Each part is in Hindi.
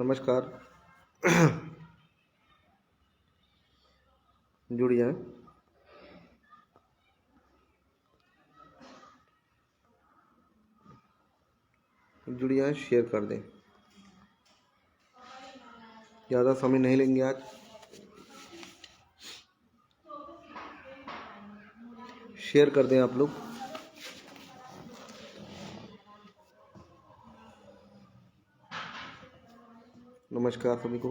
नमस्कार। जुड़ जाएं। शेयर कर दें। ज़्यादा समय नहीं लेंगे आज। शेयर कर दें आप लोग। नमस्कार सभी को।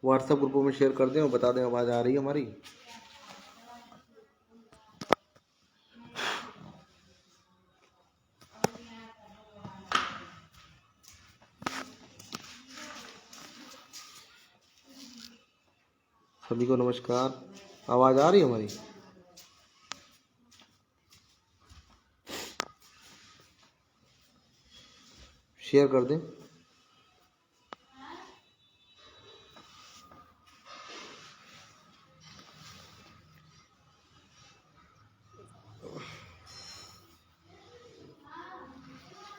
व्हाट्सएप ग्रुपों में शेयर कर दें और बता दें आवाज़ आ रही है हमारी। सभी को नमस्कार। आवाज़ आ रही है हमारी। शेयर कर दें।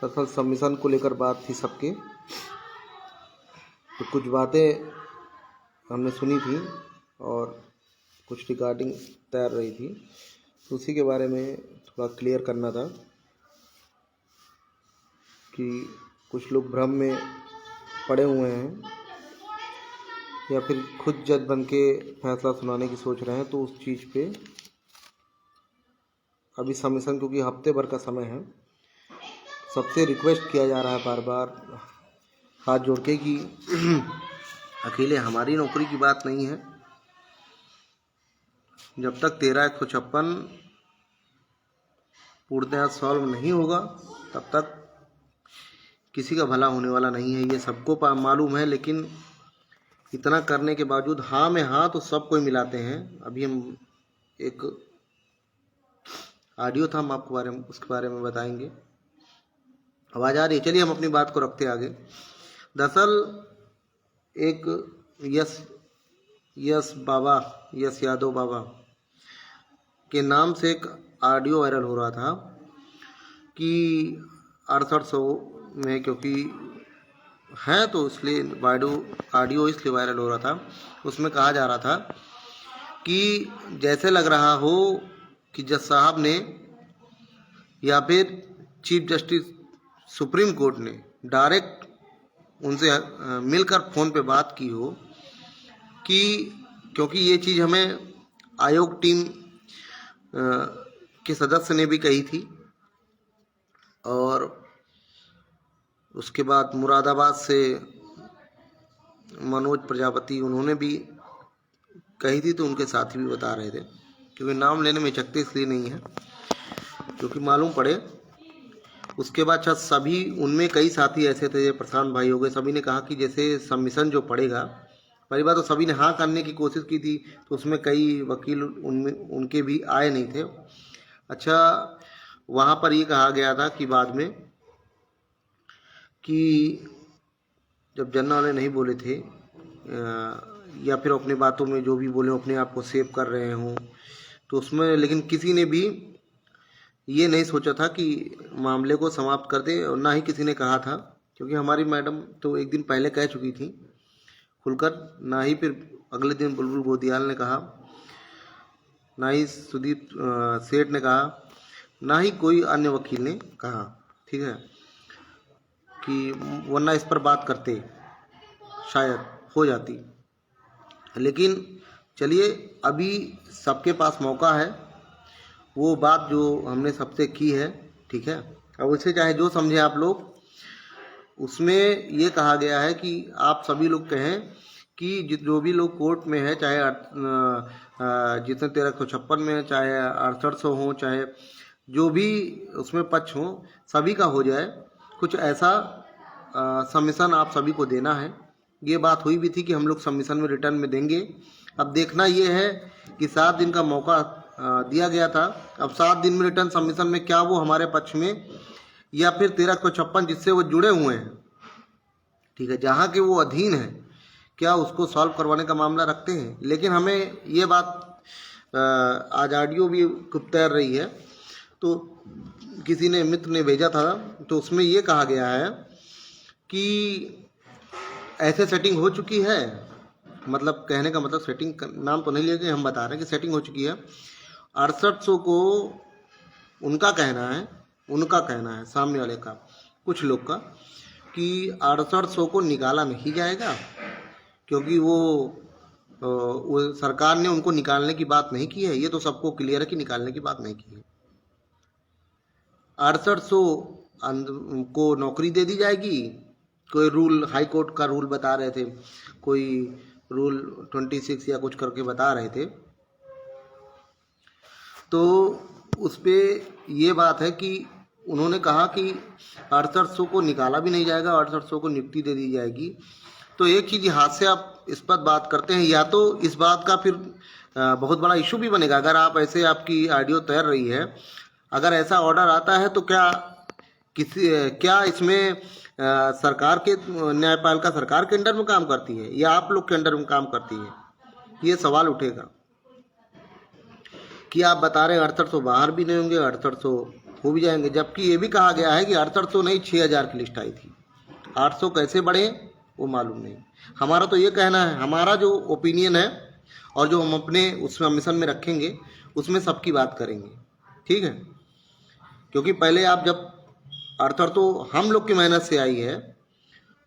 दरअसल सबमिशन को लेकर बात थी सबके, तो कुछ बातें हमने सुनी थी और कुछ रिकॉर्डिंग तैयार रही थी, तो उसी के बारे में थोड़ा क्लियर करना था कि कुछ लोग भ्रम में पड़े हुए हैं या फिर खुद जज बन के फैसला सुनाने की सोच रहे हैं। तो उस चीज़ पे अभी सबमिशन क्योंकि हफ्ते भर का समय है, सबसे रिक्वेस्ट किया जा रहा है बार बार हाथ जोड़ के कि अकेले हमारी नौकरी की बात नहीं है। जब तक 13,156 पूर्णतः सॉल्व नहीं होगा तब तक किसी का भला होने वाला नहीं है, ये सबको मालूम है। लेकिन इतना करने के बावजूद हाँ में हाँ तो सब कोई मिलाते हैं। अभी हम एक ऑडियो था, हम आपको उसके बारे में बताएंगे। आवाज़ आ रही है? चलिए हम अपनी बात को रखते आगे। दरअसल एक यस यादव बाबा के नाम से एक ऑडियो वायरल हो रहा था कि 6800 में, क्योंकि है तो इसलिए ऑडियो इसलिए वायरल हो रहा था। उसमें कहा जा रहा था कि जैसे लग रहा हो कि जज साहब ने या फिर चीफ जस्टिस सुप्रीम कोर्ट ने डायरेक्ट उनसे मिलकर फ़ोन पे बात की हो, कि क्योंकि ये चीज़ हमें आयोग टीम के सदस्य ने भी कही थी और उसके बाद मुरादाबाद से मनोज प्रजापति उन्होंने भी कही थी, तो उनके साथी भी बता रहे थे। क्योंकि नाम लेने में चकते इसलिए नहीं है क्योंकि मालूम पड़े। उसके बाद सभी उनमें कई साथी ऐसे थे, प्रशांत भाई हो गए, सभी ने कहा कि जैसे सबमिशन जो पड़ेगा, पहली बात तो सभी ने हाँ करने की कोशिश की थी, तो उसमें कई वकील उनके भी आए नहीं थे। अच्छा, वहाँ पर ये कहा गया था कि बाद में कि जब जन्ना वाले नहीं बोले थे या फिर अपने बातों में जो भी बोले अपने आप को सेव कर रहे हों, तो उसमें लेकिन किसी ने भी ये नहीं सोचा था कि मामले को समाप्त कर दे, और ना ही किसी ने कहा था, क्योंकि हमारी मैडम तो एक दिन पहले कह चुकी थी खुलकर, ना ही फिर अगले दिन बुलबुल गोदियाल ने कहा, ना ही सुदीप सेठ ने कहा, ना ही कोई अन्य वकील ने कहा। ठीक है, कि वरना इस पर बात करते शायद हो जाती। लेकिन चलिए, अभी सबके पास मौका है, वो बात जो हमने सबसे की है, ठीक है। अब उसे चाहे जो समझे आप लोग, उसमें ये कहा गया है कि आप सभी लोग कहें कि जो भी लोग कोर्ट में है, चाहे जितने 1356 में, चाहे 6800 हो, चाहे जो भी उसमें पक्ष हो, सभी का हो जाए। कुछ ऐसा सबमिशन आप सभी को देना है। ये बात हुई भी थी कि हम लोग सबमिशन में रिटर्न में देंगे। अब देखना ये है कि 7 दिन का मौका दिया गया था। अब 7 दिन में रिटर्न सबमिशन में क्या वो हमारे पक्ष में या फिर 1356 जिससे वो जुड़े हुए हैं, ठीक है, जहाँ के वो अधीन है, क्या उसको सॉल्व करवाने का मामला रखते हैं। लेकिन हमें ये बात आज ऑडियो भी खूब तैर रही है, तो किसी ने मित्र ने भेजा था, तो उसमें ये कहा गया है कि ऐसे सेटिंग हो चुकी है, मतलब कहने का मतलब सेटिंग का नाम तो नहीं लेके हम बता रहे हैं कि सेटिंग हो चुकी है। 6800 को उनका कहना है सामने वाले का, कुछ लोग का, कि 6800 को निकाला नहीं जाएगा क्योंकि वो सरकार ने उनको निकालने की बात नहीं की है। ये तो सबको क्लियर है कि निकालने की बात नहीं की है। 6800 को नौकरी दे दी जाएगी। कोई रूल, हाई कोर्ट का रूल बता रहे थे, कोई रूल 26 या कुछ करके बता रहे थे, तो उस पर ये बात है कि उन्होंने कहा कि 6800 को निकाला भी नहीं जाएगा, 6800 को नियुक्ति दे दी जाएगी। तो एक चीज़ हाथ से आप इस पर बात करते हैं, या तो इस बात का फिर बहुत बड़ा इशू भी बनेगा। अगर आप ऐसे, आपकी ऑडियो तैर रही है, अगर ऐसा ऑर्डर आता है तो क्या इसमें सरकार के, न्यायपालिका सरकार के अंडर में काम करती है या आप लोग के अंडर में काम करती है? ये सवाल उठेगा कि आप बता रहे हैं 6800 बाहर भी नहीं होंगे, 6800 हो भी जाएंगे, जबकि ये भी कहा गया है कि 6800 नहीं 6000 की लिस्ट आई थी। 800 कैसे बढ़े वो मालूम नहीं। हमारा तो ये कहना है, हमारा जो ओपिनियन है और जो हम अपने उसमें मिशन में रखेंगे उसमें सबकी बात करेंगे, ठीक है? क्योंकि पहले आप जब 6800 तो हम लोग की मेहनत से आई है,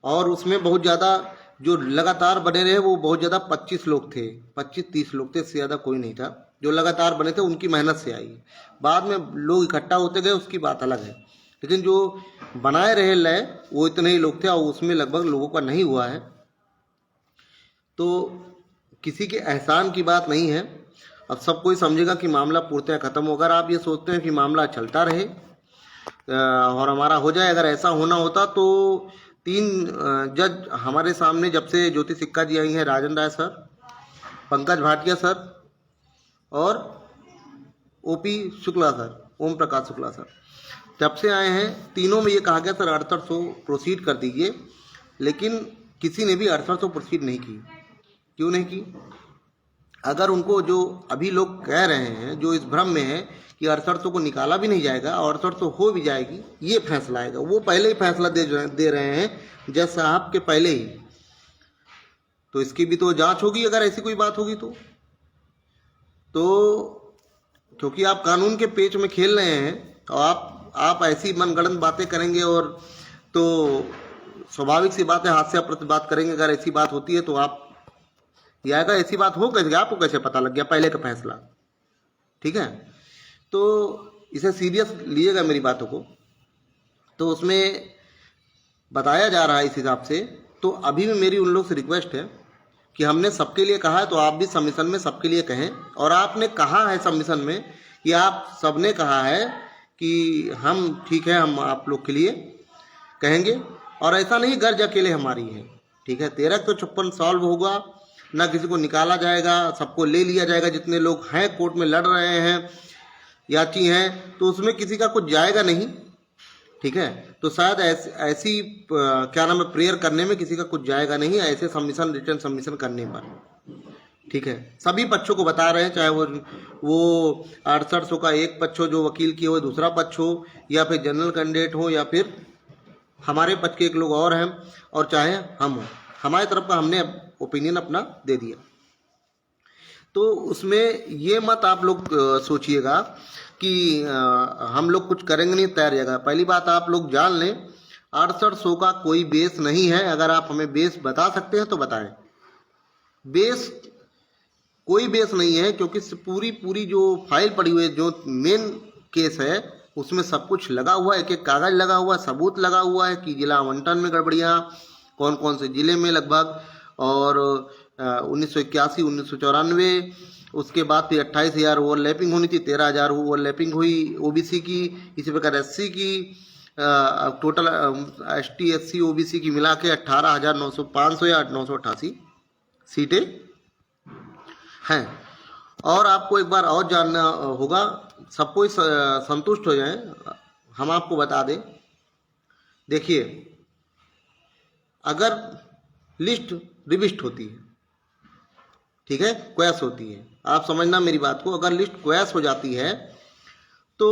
और उसमें बहुत ज़्यादा जो लगातार बने रहे वो बहुत ज़्यादा 25 लोग थे, 25-30 लोग थे, इससे ज़्यादा कोई नहीं था जो लगातार बने थे, उनकी मेहनत से आई है। बाद में लोग इकट्ठा होते गए, उसकी बात अलग है, लेकिन जो बनाए रहे लय वो इतने ही लोग थे और उसमें लगभग लोगों का नहीं हुआ है। तो किसी के एहसान की बात नहीं है। अब सब कोई समझेगा कि मामला पूर्णतः खत्म हो। अगर आप ये सोचते हैं कि मामला चलता रहे और हमारा हो जाए, अगर ऐसा होना होता तो 3 जज हमारे सामने, जब से ज्योति सिक्का जी आई हैं, राजन राय सर, पंकज भाटिया सर और OP Shukla sir, Om Prakash Shukla sir, जब से आए हैं, तीनों में ये कहा गया सर 6800 प्रोसीड कर दीजिए, लेकिन किसी ने भी 6800 प्रोसीड नहीं की। क्यों नहीं की? अगर उनको, जो अभी लोग कह रहे हैं, जो इस भ्रम में है कि 6800 को निकाला भी नहीं जाएगा और 6800 हो भी जाएगी, ये फैसला आएगा। वो पहले ही फैसला दे रहे हैं जज साहब के पहले ही। तो इसकी भी तो जांच होगी अगर ऐसी कोई बात होगी तो क्योंकि आप कानून के पेच में खेल रहे हैं और आप ऐसी मनगढ़ंत बातें करेंगे, और तो स्वाभाविक सी बात है, हाथ से आप बात करेंगे। अगर ऐसी बात होती है तो आप ये आएगा, ऐसी बात हो कैसे, आपको कैसे पता लग गया पहले का फैसला? ठीक है, तो इसे सीरियस लीजिएगा मेरी बातों को। तो उसमें बताया जा रहा है इस हिसाब से। तो अभी भी मेरी उन लोग से रिक्वेस्ट है कि हमने सबके लिए कहा है, तो आप भी सबमिशन में सबके लिए कहें। और आपने कहा है सबमिशन में कि आप सबने कहा है कि हम ठीक है, हम आप लोग के लिए कहेंगे, और ऐसा नहीं गर्ज अकेले हमारी है, ठीक है? 1356 सॉल्व होगा, ना किसी को निकाला जाएगा, सबको ले लिया जाएगा। जितने लोग हैं कोर्ट में लड़ रहे हैं, याची हैं, तो उसमें किसी का कुछ जाएगा नहीं, ठीक है? तो शायद ऐसी क्या नाम है, प्रेयर करने में किसी का कुछ जाएगा नहीं, ऐसे सबमिशन, रिटर्न सबमिशन करने पर, ठीक है? सभी पक्षों को बता रहे हैं, चाहे वो 6800 का एक पक्ष हो जो वकील की हो, दूसरा पक्ष हो, या फिर जनरल कैंडिडेट हो, या फिर हमारे पक्ष के एक लोग और हैं, और चाहे हम हो, हमारी तरफ का हमने ओपिनियन अपना दे दिया। तो उसमें ये मत आप लोग सोचिएगा कि हम लोग कुछ करेंगे नहीं, तैयार जाएगा। पहली बात आप लोग जान लें, 6800 का कोई बेस नहीं है। अगर आप हमें बेस बता सकते हैं तो बताएं। बेस, कोई बेस नहीं है, क्योंकि पूरी जो फाइल पड़ी हुई है, जो मेन केस है, उसमें सब कुछ लगा हुआ है, एक एक कागज लगा हुआ है, सबूत लगा हुआ है कि जिला आवंटन में गड़बड़ियाँ कौन कौन से जिले में लगभग, और 1981, 1994, उसके बाद फिर 28,000 ओवरलैपिंग होनी थी, 13,000 ओवरलैपिंग हुई ओबीसी की, इसी प्रकार एससी की, टोटल एसटी एससी ओबीसी की मिला के 18,500 या 988 सीटें हैं। और आपको एक बार और जानना होगा, सब कोई संतुष्ट हो जाए, हम आपको बता दें। देखिए, अगर लिस्ट रिविस्ट होती है, ठीक है, क्वैश होती है, आप समझना मेरी बात को, अगर लिस्ट क्वैश हो जाती है तो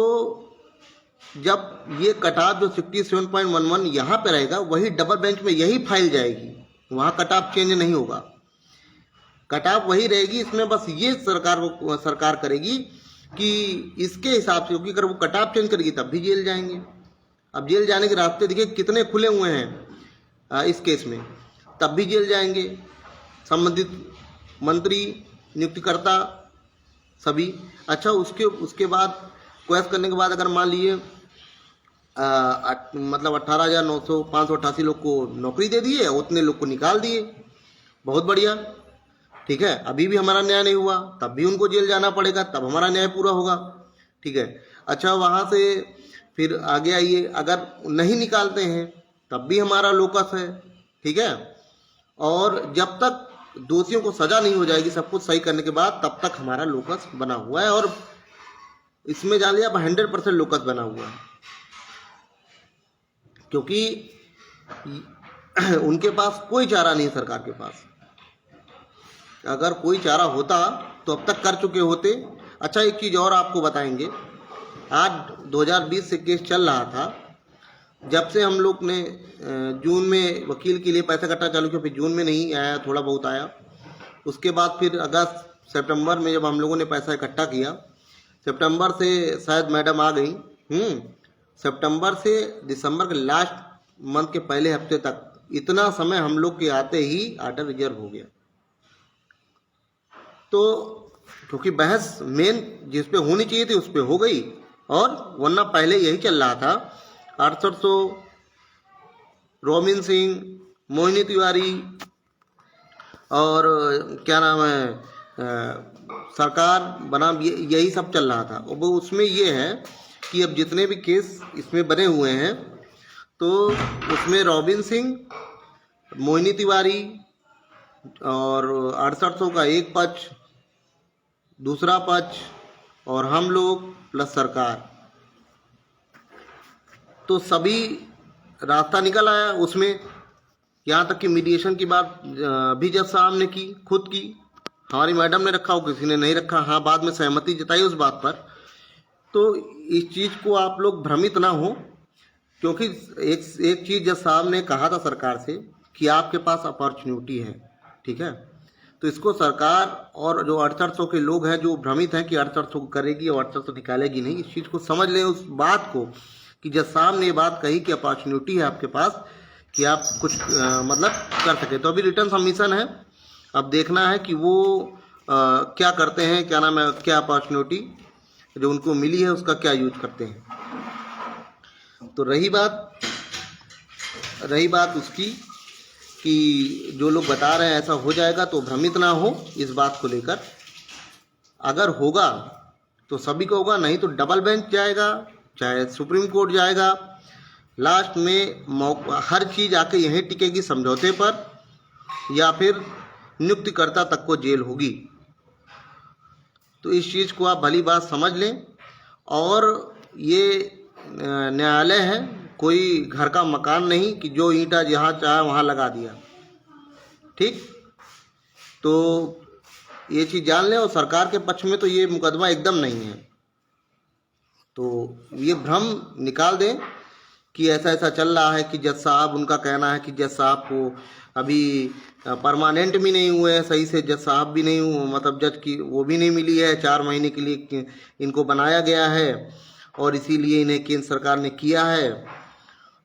जब ये कट ऑफ जो 67.11 यहाँ पे रहेगा, वही डबल बेंच में यही फाइल जाएगी, वहाँ कट ऑफ चेंज नहीं होगा, कट ऑफ वही रहेगी। इसमें बस ये सरकार करेगी कि इसके हिसाब से, क्योंकि अगर वो कट ऑफ चेंज करेगी तब भी जेल जाएंगे। अब जेल जाने के रास्ते देखिए कितने खुले हुए हैं इस केस में, तब भी जेल जाएंगे संबंधित मंत्री, नियुक्तिकर्ता सभी। अच्छा, उसके बाद क्वेश्चन करने के बाद अगर मान लीजिए मतलब 18,588 लोग को नौकरी दे दिए, उतने लोग को निकाल दिए, बहुत बढ़िया, ठीक है। अभी भी हमारा न्याय नहीं हुआ, तब भी उनको जेल जाना पड़ेगा, तब हमारा न्याय पूरा होगा, ठीक है। अच्छा, वहाँ से फिर आगे आइए, अगर नहीं निकालते हैं तब भी हमारा लोकस है, ठीक है। और जब तक दोषियों को सजा नहीं हो जाएगी सब कुछ सही करने के बाद, तब तक हमारा लोकस बना हुआ है। और इसमें जान लिया अब 100% लोकस बना हुआ है, क्योंकि उनके पास कोई चारा नहीं, सरकार के पास। अगर कोई चारा होता तो अब तक कर चुके होते। अच्छा, एक चीज़ और आपको बताएंगे, आज 2020 से केस चल रहा था, जब से हम लोग ने जून में वकील के लिए पैसा इकट्ठा चालू किया, फिर जून में नहीं आया, थोड़ा बहुत आया, उसके बाद फिर अगस्त सितंबर में जब हम लोगों ने पैसा इकट्ठा किया, सितंबर से शायद मैडम आ गई, सितंबर से दिसंबर के लास्ट मंथ के पहले हफ्ते तक, इतना समय हम लोग के आते ही आर्डर रिजर्व हो गया। तो क्योंकि बहस मेन जिस पे होनी चाहिए थी उस पे हो गई, और वरना पहले यही चल रहा था, 6800, रोबिन सिंह, मोहिनी तिवारी और क्या नाम है सरकार बनाम, यही सब चल रहा था। और वो उसमें ये है कि अब जितने भी केस इसमें बने हुए हैं, तो उसमें रोबिन सिंह, मोहिनी तिवारी और 6800 का एक पक्ष, दूसरा पक्ष और हम लोग प्लस सरकार, तो सभी रास्ता निकल आया उसमें। यहाँ तक कि मीडिएशन की बात भी जज साहब ने की, खुद की, हमारी मैडम ने रखा हो, किसी ने नहीं रखा, हाँ बाद में सहमति जताई उस बात पर। तो इस चीज़ को आप लोग भ्रमित ना हो, क्योंकि एक चीज़ जज साहब ने कहा था सरकार से कि आपके पास अपॉर्चुनिटी है, ठीक है। तो इसको सरकार और जो 6800 के लोग हैं जो भ्रमित हैं कि 6800 करेगी और 6800 निकालेगी नहीं, इस चीज़ को समझ लें, उस बात को कि जज साहब ने ये बात कही कि अपॉर्चुनिटी है आपके पास कि आप कुछ मतलब कर सके। तो अभी रिटर्न सबमिशन है, अब देखना है कि वो क्या करते हैं, क्या नाम है, क्या अपॉर्चुनिटी जो उनको मिली है उसका क्या यूज करते हैं। तो रही बात उसकी कि जो लोग बता रहे हैं ऐसा हो जाएगा, तो भ्रमित ना हो इस बात को लेकर। अगर होगा तो सभी को होगा, नहीं तो डबल बेंच जाएगा, चाहे सुप्रीम कोर्ट जाएगा, लास्ट में हर चीज़ आके यहीं टिकेगी समझौते पर, या फिर नियुक्तिकर्ता तक को जेल होगी। तो इस चीज़ को आप भली बात समझ लें। और ये न्यायालय है, कोई घर का मकान नहीं कि जो ईंटा जहाँ चाहे वहाँ लगा दिया, ठीक। तो ये चीज़ जान लें, और सरकार के पक्ष में तो ये मुकदमा एकदम नहीं है। तो ये भ्रम निकाल दें कि ऐसा ऐसा चल रहा है, कि जज साहब, उनका कहना है कि जज साहब को अभी परमानेंट भी नहीं हुए हैं, सही से जज साहब भी नहीं हुए, मतलब जज की वो भी नहीं मिली है, 4 महीने के लिए इनको बनाया गया है और इसीलिए इन्हें केंद्र सरकार ने किया है।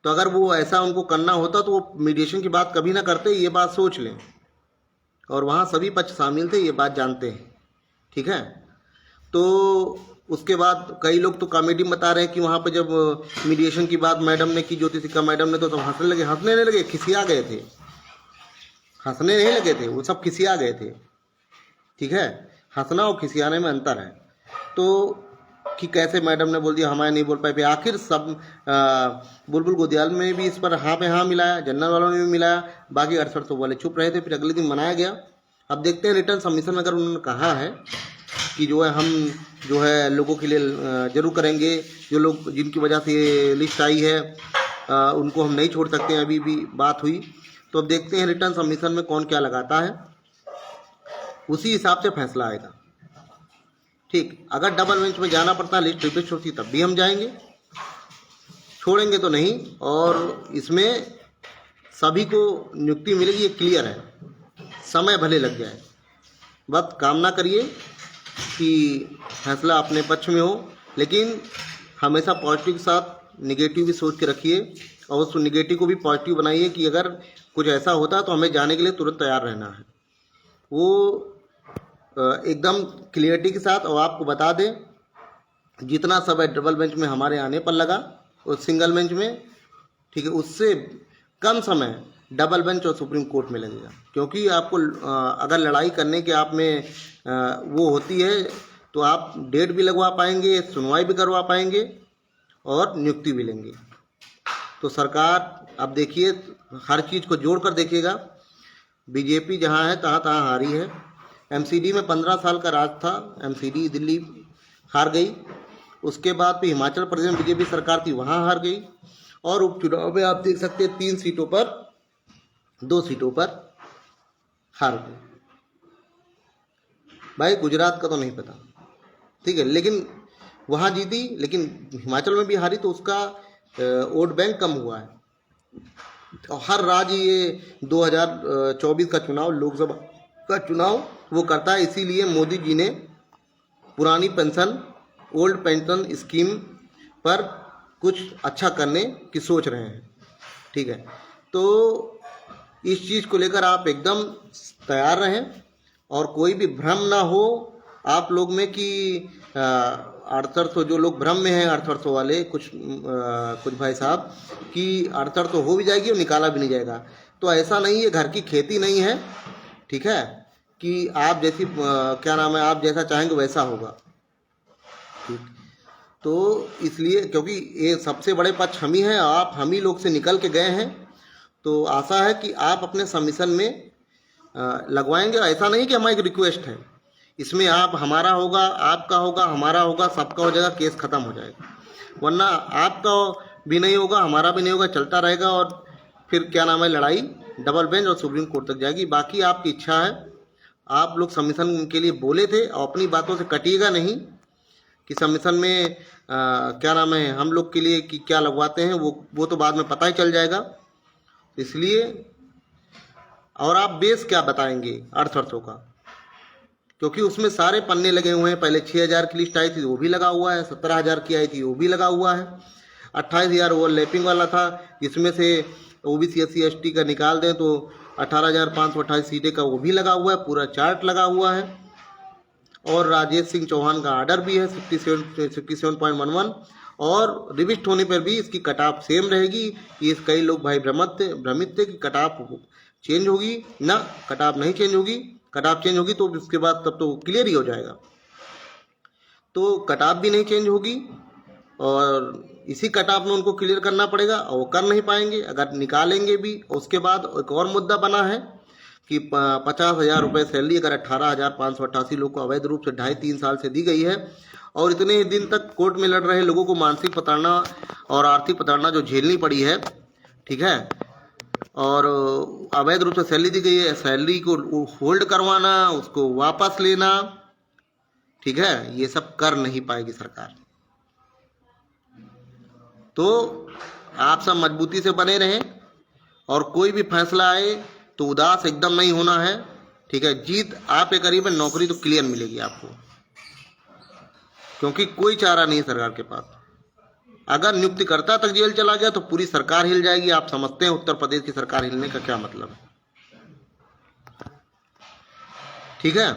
तो अगर वो ऐसा उनको करना होता तो वो मीडिएशन की बात कभी ना करते, ये बात सोच लें। और वहाँ सभी पक्ष शामिल थे, ये बात जानते हैं, ठीक है। तो उसके बाद कई लोग तो कॉमेडी बता रहे हैं कि वहाँ पे जब मीडिएशन की बात मैडम ने की, ज्योति सिक्का मैडम ने, तो हंसने लगे, हंसने नहीं लगे, खिसिया गए थे, हंसने नहीं लगे थे, वो सब खिसिया गए थे, ठीक है। हंसना और खिसियाने में अंतर है। तो कि कैसे मैडम ने बोल दिया, हमारे नहीं बोल पाए, आखिर सब बुलबुल गोदियाल में भी इस पर हाँ पे हाँ मिलाया, जनरल वालों ने भी मिलाया, बाकी 6800 वाले चुप रहे थे। फिर अगले दिन मनाया गया। अब देखते हैं रिटर्न सबमिशन में अगर उन्होंने कहा है कि जो है हम जो है लोगों के लिए जरूर करेंगे, जो लोग जिनकी वजह से ये लिस्ट आई है उनको हम नहीं छोड़ सकते हैं, अभी भी बात हुई। तो अब देखते हैं रिटर्न सबमिशन में कौन क्या लगाता है, उसी हिसाब से फैसला आएगा, ठीक। अगर डबल बेंच में जाना पड़ता है, लिस्ट रिपीट होती, तब भी हम जाएंगे, छोड़ेंगे तो नहीं। और इसमें सभी को नियुक्ति मिलेगी, ये क्लियर है। समय भले लग जाए, बस कामना करिए कि फैसला अपने पक्ष में हो, लेकिन हमेशा पॉजिटिव के साथ नेगेटिव भी सोच के रखिए और उस नेगेटिव को भी पॉजिटिव बनाइए कि अगर कुछ ऐसा होता तो हमें जाने के लिए तुरंत तैयार रहना है। वो एकदम क्लियरिटी के साथ। और आपको बता दें, जितना समय डबल बेंच में हमारे आने पर लगा उस सिंगल बेंच में, ठीक है, उससे कम समय डबल बेंच और सुप्रीम कोर्ट में लगेगा। क्योंकि आपको अगर लड़ाई करने के आप में वो होती है तो आप डेट भी लगवा पाएंगे, सुनवाई भी करवा पाएंगे और नियुक्ति भी लेंगे। तो सरकार अब देखिए, हर चीज़ को जोड़ कर देखिएगा। बीजेपी जहाँ है तहाँ तहाँ हारी है। एमसीडी में 15 साल का राज था, एमसीडी दिल्ली हार गई। उसके बाद भी हिमाचल प्रदेश में बीजेपी सरकार थी, वहाँ हार गई। और उपचुनाव में आप देख सकते हैं 3 सीटों पर, 2 सीटों पर हार गई। भाई गुजरात का तो नहीं पता, ठीक है, लेकिन वहाँ जीती, लेकिन हिमाचल में भी हारी, तो उसका वोट बैंक कम हुआ है। और हर राज्य ये 2024 का चुनाव, लोकसभा का चुनाव वो करता है। इसीलिए मोदी जी ने पुरानी पेंशन, ओल्ड पेंशन स्कीम पर कुछ अच्छा करने की सोच रहे हैं, ठीक है। तो इस चीज़ को लेकर आप एकदम तैयार रहें और कोई भी भ्रम ना हो आप लोग में कि 6800 जो लोग भ्रम में हैं, 6800 वाले कुछ भाई साहब, कि 6800 हो भी जाएगी और निकाला भी नहीं जाएगा। तो ऐसा नहीं है, घर की खेती नहीं है, ठीक है, कि आप जैसी क्या नाम है, आप जैसा चाहेंगे वैसा होगा, ठीक। तो इसलिए, क्योंकि ये सबसे बड़े पक्ष हम ही हैं, आप हम ही लोग से निकल के गए हैं, तो आशा है कि आप अपने सबमिशन में लगवाएंगे। ऐसा नहीं कि हमारी एक रिक्वेस्ट है, इसमें आप हमारा होगा, आपका होगा, हमारा होगा, सबका हो जाएगा, केस ख़त्म हो जाएगा। वरना आपका भी नहीं होगा, हमारा भी नहीं होगा, चलता रहेगा और फिर क्या नाम है, लड़ाई डबल बेंच और सुप्रीम कोर्ट तक जाएगी। बाकी आपकी इच्छा है, आप लोग सबमिशन के लिए बोले थे और अपनी बातों से कटिएगा नहीं कि सबमिशन में क्या नाम है, हम लोग के लिए कि क्या लगवाते हैं, वो तो बाद में पता ही चल जाएगा। इसलिए, और आप बेस क्या बताएंगे 6800 का, क्योंकि उसमें सारे पन्ने लगे हुए हैं। पहले 6000 की लिस्ट आई थी, वो भी लगा हुआ है, 17000 की आई थी, वो भी लगा हुआ है, 28000 वो लैपिंग वाला था, जिसमें से ओबीसी SC ST का निकाल दें तो 18528 सीटें का वो भी लगा हुआ है, पूरा चार्ट लगा हुआ है। और राजेश सिंह चौहान का आर्डर भी है 67.11, और रिविस्ट होने पर भी इसकी कट ऑफ सेम रहेगी। ये कई लोग भाई भ्रमित थे कि कट ऑफ चेंज होगी, ना, कट ऑफ नहीं चेंज होगी। कट ऑफ चेंज होगी तो उसके बाद तब तो क्लियर ही हो जाएगा। तो कट ऑफ भी नहीं चेंज होगी और इसी कट ऑफ में उनको क्लियर करना पड़ेगा और वो कर नहीं पाएंगे अगर निकालेंगे भी। उसके बाद एक और मुद्दा बना है कि 50,000 रुपये सैलरी अगर 18,588 लोग को अवैध रूप से 2.5-3 साल से दी गई है और इतने ही दिन तक कोर्ट में लड़ रहे लोगों को मानसिक प्रताड़ना और आर्थिक प्रताड़ना जो झेलनी पड़ी है, ठीक है, और अवैध रूप से सैलरी दी गई है, सैलरी को होल्ड करवाना, उसको वापस लेना, ठीक है, ये सब कर नहीं पाएगी सरकार। तो आप सब मजबूती से बने रहें और कोई भी फैसला आए तो उदास एकदम नहीं होना है, ठीक है। जीत आपके करीब है, नौकरी तो क्लियर मिलेगी आपको, क्योंकि कोई चारा नहीं है सरकार के पास। अगर नियुक्तिकर्ता तक जेल चला गया तो पूरी सरकार हिल जाएगी। आप समझते हैं उत्तर प्रदेश की सरकार हिलने का क्या मतलब है, ठीक है।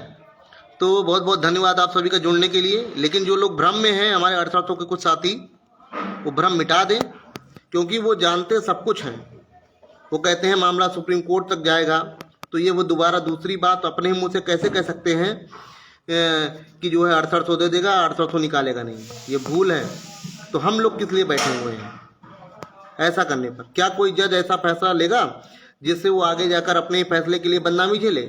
तो बहुत बहुत धन्यवाद आप सभी का जुड़ने के लिए। लेकिन जो लोग भ्रम में हैं, हमारे 6800 के कुछ साथी, वो भ्रम मिटा दें, क्योंकि वो जानते सब कुछ हैं। वो कहते हैं मामला सुप्रीम कोर्ट तक जाएगा, तो ये वो दोबारा दूसरी बात अपने मुंह से कैसे कह सकते हैं कि जो है 6800 दे देगा, 6800 निकालेगा नहीं। ये भूल है। तो हम लोग किस लिए बैठे हुए हैं ऐसा करने पर? क्या कोई जज ऐसा फैसला लेगा जिससे वो आगे जाकर अपने फैसले के लिए बदनामी झेले?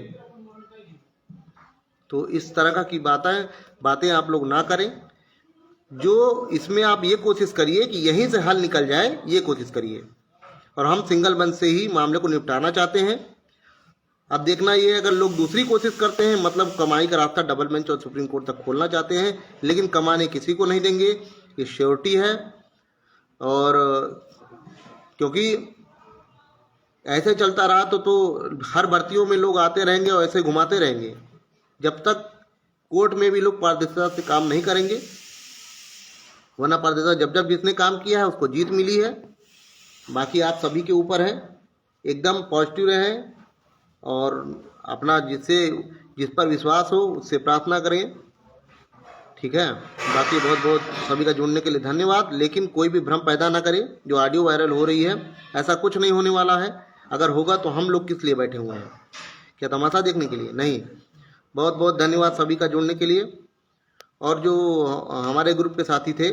तो इस तरह का की बातें आप लोग ना करें। जो इसमें आप ये कोशिश करिए कि यहीं से हल निकल जाए, ये कोशिश करिए। और हम सिंगल बेंच से ही मामले को निपटाना चाहते हैं। अब देखना ये, अगर लोग दूसरी कोशिश करते हैं, मतलब कमाई का रास्ता डबल बेंच और सुप्रीम कोर्ट तक खोलना चाहते हैं, लेकिन कमाने किसी को नहीं देंगे, ये श्योरिटी है। और क्योंकि ऐसे चलता रहा तो हर भर्तियों में लोग आते रहेंगे और ऐसे घुमाते रहेंगे जब तक कोर्ट में भी लोग पारदर्शिता से काम नहीं करेंगे। वरना पारदर्शिता जब जब जिसने काम किया है उसको जीत मिली है। बाकी आप सभी के ऊपर है, एकदम पॉजिटिव रहें और अपना जिस पर विश्वास हो उससे प्रार्थना करें। ठीक है, बाकी बहुत बहुत सभी का जुड़ने के लिए धन्यवाद। लेकिन कोई भी भ्रम पैदा ना करें। जो ऑडियो वायरल हो रही है ऐसा कुछ नहीं होने वाला है। अगर होगा तो हम लोग किस लिए बैठे हुए हैं? क्या तमाशा देखने के लिए? नहीं। बहुत बहुत धन्यवाद सभी का जुड़ने के लिए। और जो हमारे ग्रुप के साथी थे,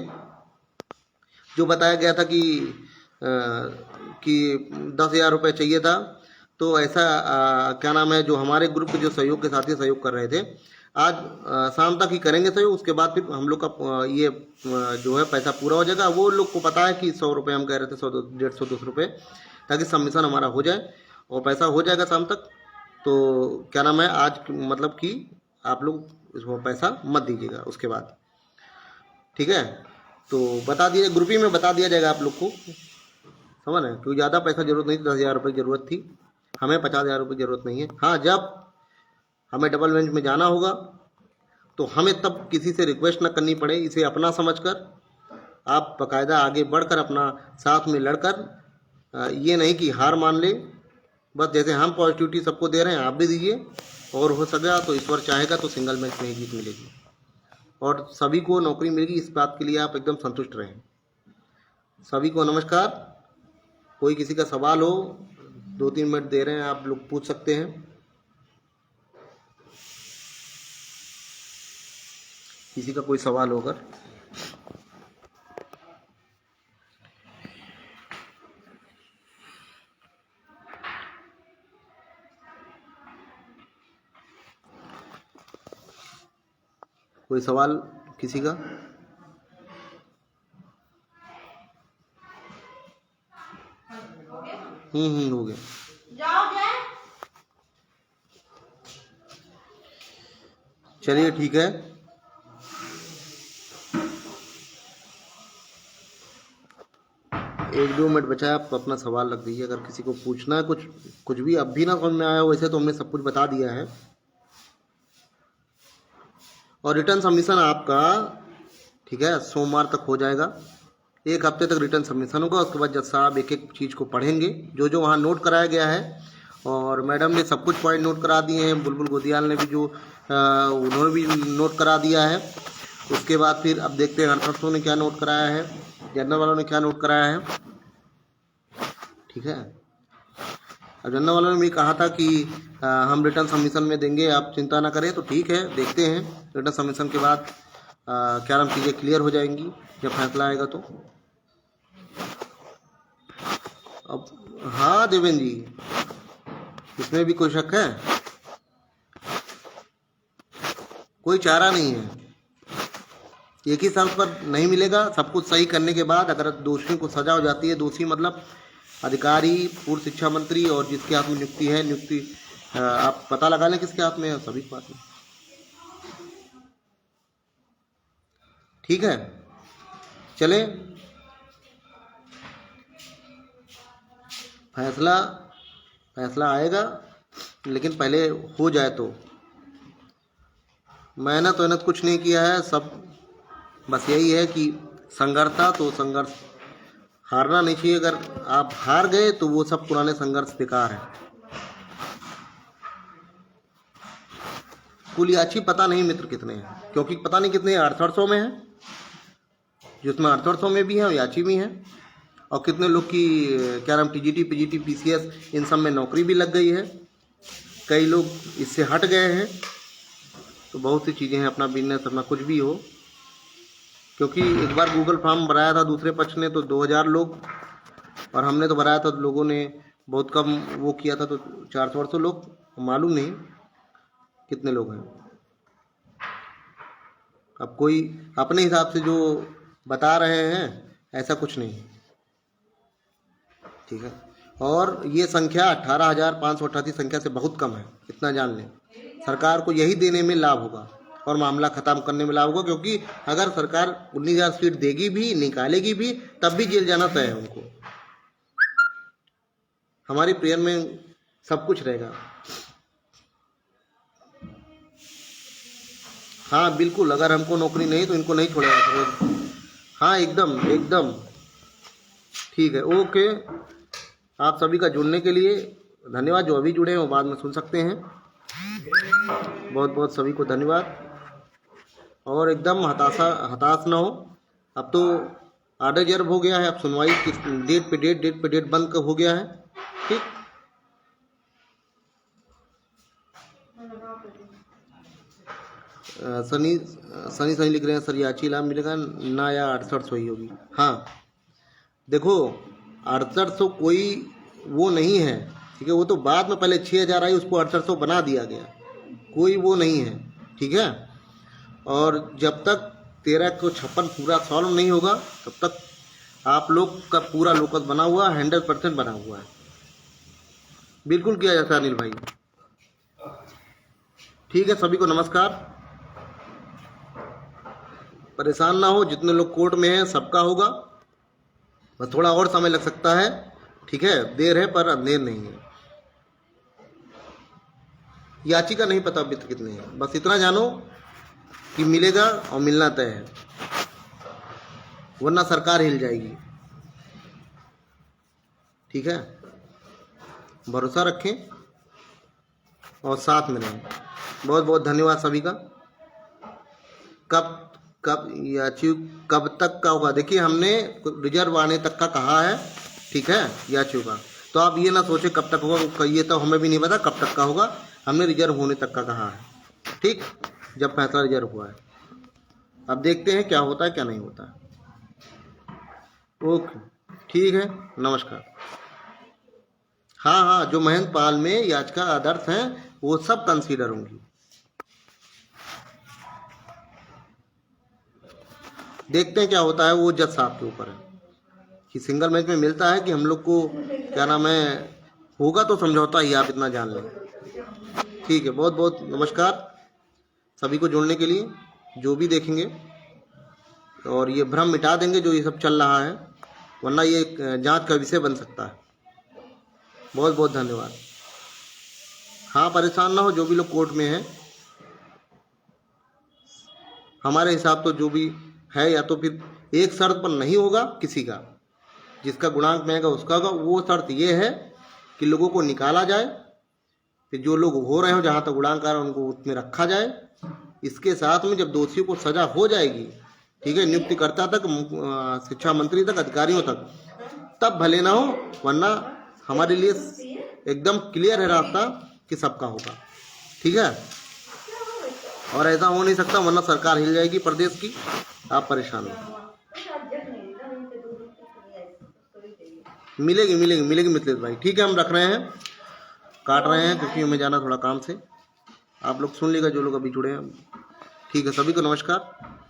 जो बताया गया था कि 10,000 रुपये चाहिए था, तो ऐसा क्या नाम है, जो हमारे ग्रुप के जो सहयोग के साथी सहयोग कर रहे थे, आज शाम तक ही करेंगे सहयोग। उसके बाद फिर हम लोग का ये जो है पैसा पूरा हो जाएगा। वो लोग को पता है कि 100 रुपये हम कह रहे थे, 100, 150, 200 रुपये, ताकि सबमिशन हमारा हो जाए और पैसा हो जाएगा शाम तक। तो क्या नाम है, आज मतलब कि आप लोग इसको पैसा मत दीजिएगा उसके बाद। ठीक है, तो बता दिया, ग्रुप ही में बता दिया जाएगा आप लोग को, समझ रहे हैं? क्योंकि ज़्यादा पैसा जरूरत नहीं थी, 10,000 रुपये की ज़रूरत थी हमें, 50,000 रुपये की ज़रूरत नहीं है। हाँ, जब हमें डबल बेंच में जाना होगा तो हमें तब किसी से रिक्वेस्ट ना करनी पड़े। इसे अपना समझकर आप बाकायदा आगे बढ़कर अपना साथ में लड़कर, ये नहीं कि हार मान ले। बस जैसे हम पॉजिटिविटी सबको दे रहे हैं आप भी दीजिए, और हो सकेगा तो ईश्वर चाहेगा तो सिंगल मैच में ही जीत मिलेगी और सभी को नौकरी मिलेगी। इस बात के लिए आप एकदम संतुष्ट रहें। सभी को नमस्कार। कोई किसी का सवाल हो, 2-3 मिनट दे रहे हैं, आप लोग पूछ सकते हैं। किसी का कोई सवाल होकर। कोई सवाल किसी का? हो गया। चलिए ठीक है। एक दो मिनट बचा है, आप अपना सवाल रख दीजिए। अगर किसी को पूछना है कुछ भी अब भी ना समझ में आया हो, वैसे तो हमने सब कुछ बता दिया है। और रिटर्न सबमिशन आपका, ठीक है, सोमवार तक हो जाएगा। 1 हफ्ते तक रिटर्न सबमिशन होगा। उसके बाद जज साहब एक एक चीज़ को पढ़ेंगे, जो जो वहाँ नोट कराया गया है। और मैडम ने सब कुछ पॉइंट नोट करा दिए हैं। बुलबुल गोदियाल ने भी उन्होंने भी नोट करा दिया है। उसके बाद फिर अब देखते हैं अर्थार्थों ने क्या नोट कराया है, जनरल वालों ने क्या नोट कराया है। ठीक है, अब जनरल वालों ने भी कहा था कि हम रिटर्न सबमिशन में देंगे, आप चिंता ना करें। तो ठीक है, देखते हैं रिटर्न सबमिशन के बाद क्या नाम चीज़ें क्लियर हो जाएंगी जब फैसला आएगा तो। अब हाँ देवेंद्र जी, इसमें भी कोई शक है? कोई चारा नहीं है, एक ही शर्त पर नहीं मिलेगा। सब कुछ सही करने के बाद अगर दोषियों को सजा हो जाती है, दोषी मतलब अधिकारी, पूर्व शिक्षा मंत्री और जिसके हाथ में नियुक्ति है, आप पता लगा लें किसके हाथ में है, सभी के हाथ में। ठीक है, चले, फैसला आएगा, लेकिन पहले हो जाए तो। मेहनत कुछ नहीं किया है, सब बस यही है कि संघर्ष था तो संघर्ष हारना नहीं चाहिए। अगर आप हार गए तो वो सब पुराने संघर्ष बेकार है। कुल याची पता नहीं मित्र कितने हैं, क्योंकि पता नहीं कितने 800 में है, जिसमें 800 में भी है और याची भी है। और कितने लोग की क्या नाम टीजीटी, पीजीटी, पीसीएस, इन सब में नौकरी भी लग गई है। कई लोग इससे हट गए हैं। तो बहुत सी चीज़ें हैं, अपना बिजनेस, अपना कुछ भी हो। क्योंकि एक बार गूगल फॉर्म भराया था दूसरे पक्ष ने तो 2000 लोग, और हमने तो भराया था, लोगों ने बहुत कम वो किया था, तो 400 लोग, मालूम नहीं कितने लोग हैं। अब कोई अपने हिसाब से जो बता रहे हैं, ऐसा कुछ नहीं। ठीक है, और ये संख्या 18,588 संख्या से बहुत कम है, इतना जान लें। सरकार को यही देने में लाभ होगा और मामला ख़त्म करने में लाभ होगा। क्योंकि अगर सरकार 19,000 सीट देगी भी, निकालेगी भी, तब भी जेल जाना तय है उनको। हमारी प्रेयर में सब कुछ रहेगा। हाँ बिल्कुल, अगर हमको नौकरी नहीं तो इनको नहीं छोड़ेगा फिरोज। हाँ एकदम एकदम ठीक है, ओके। आप सभी का जुड़ने के लिए धन्यवाद। जो अभी जुड़े हैं वो बाद में सुन सकते हैं। बहुत बहुत सभी को धन्यवाद। और एकदम हताश ना हो। अब तो ऑर्डर रिजर्व हो गया है, अब सुनवाई किस डेट पे डेट बंद हो गया है। ठीक, सनी लिख रहे हैं सर याची लाभ मिलेगा ना या 6800 ही होगी। हाँ देखो 6800 कोई वो नहीं है, ठीक है। वो तो बाद में पहले 6000 आई उसको 6800 बना दिया गया, कोई वो नहीं है, ठीक है। और जब तक 1356 पूरा सॉल्व नहीं होगा तब तक आप लोग का पूरा लोकस बना हुआ 100% बना हुआ है। बिल्कुल किया जाता है अनिल भाई। ठीक है, सभी को नमस्कार। परेशान ना हो, जितने लोग कोर्ट में हैं सबका होगा, बस थोड़ा और समय लग सकता है, ठीक है। देर है पर अंधेर नहीं है। याचिका नहीं पता अभी तक कितने हैं, बस इतना जानो कि मिलेगा और मिलना तय है, वरना सरकार हिल जाएगी, ठीक है। भरोसा रखें और साथ में रहें। बहुत बहुत धन्यवाद सभी का। कब कब तक का होगा? देखिए हमने रिजर्व आने तक का कहा है, ठीक है, याचिका। तो आप ये ना सोचे कब तक होगा, ये तो हमें भी नहीं पता कब तक का होगा। हमने रिजर्व होने तक का कहा है, ठीक, जब फैसला रिजर्व हुआ है। अब देखते हैं क्या होता है क्या नहीं होता है। ओके ठीक है, नमस्कार। हाँ, जो महेंद्र पाल में याचिका आदर्श हैं वो सब कंसीडर होंगी। देखते हैं क्या होता है, वो जज साहब के ऊपर है कि सिंगल मैच में मिलता है कि हम लोग को क्या नाम है, होगा तो समझौता ही, आप इतना जान लें। ठीक है, बहुत बहुत नमस्कार सभी को जुड़ने के लिए, जो भी देखेंगे। और ये भ्रम मिटा देंगे जो ये सब चल रहा है, वरना ये जांच का विषय बन सकता है। बहुत बहुत धन्यवाद। हाँ परेशान ना हो, जो भी लोग कोर्ट में हैं, हमारे हिसाब तो जो भी है, या तो फिर एक शर्त पर नहीं होगा किसी का, जिसका गुणांक में आएगा उसका होगा। वो शर्त ये है कि लोगों को निकाला जाए, फिर जो लोग हो रहे हो जहाँ तक गुणांक आ रहा है उनको उसमें रखा जाए। इसके साथ में जब दोषियों को सजा हो जाएगी, ठीक है, नियुक्तिकर्ता तक, शिक्षा मंत्री तक, अधिकारियों तक, तब भले ना हो, वरना हमारे लिए एकदम क्लियर है रास्ता कि सबका होगा, ठीक है। और ऐसा हो नहीं सकता, वरना सरकार हिल जाएगी प्रदेश की, आप परेशान हो। मिलेगी मिथिलेश भाई, ठीक है। हम रख रहे हैं, काट रहे हैं क्योंकि हमें जाना थोड़ा काम से। आप लोग सुन लीजिएगा जो लोग अभी जुड़े हैं, ठीक है। सभी को नमस्कार।